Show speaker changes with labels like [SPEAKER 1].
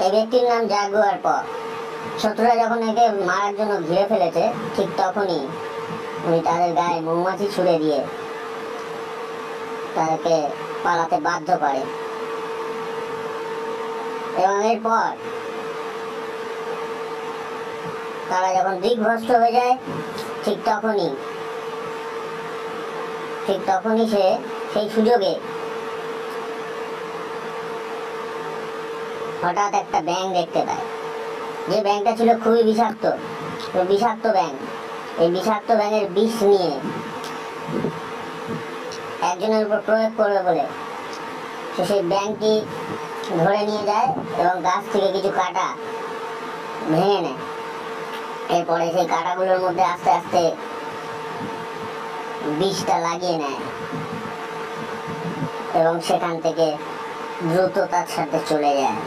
[SPEAKER 1] এই ব্যক্তির নাম জাগুয়ার পপ। শত্রুরা যখন একে মারার জন্য ঘিরে ফেলেছে, ঠিক তখনই উনি তাদের গায়ে মৌমাছি ছুড়ে দিয়ে তাদেরকে পালাতে বাধ্য করে। এবং এরপর তারা যখন দিকভ্রষ্ট হয়ে যায়, ঠিক তখনই সে সেই সুযোগে হঠাৎ একটা ব্যাঙ দেখতে পায়, যে ব্যাঙটা ছিল খুবই বিষাক্ত। বিষাক্ত ব্যাঙ, এই বিষাক্ত ব্যাঙের বিষ নিয়ে একজনের উপর প্রয়োগ করবে বলে সে সেই ব্যাঙটি ধরে নিয়ে যায় এবং গাছ থেকে কিছু কাঁটা ভেঙে নেয়। এরপরে সেই কাঁটাগুলোর মধ্যে আস্তে আস্তে বিষটা লাগিয়ে নেয় এবং সেখান থেকে দ্রুততার সাথে চলে যায়।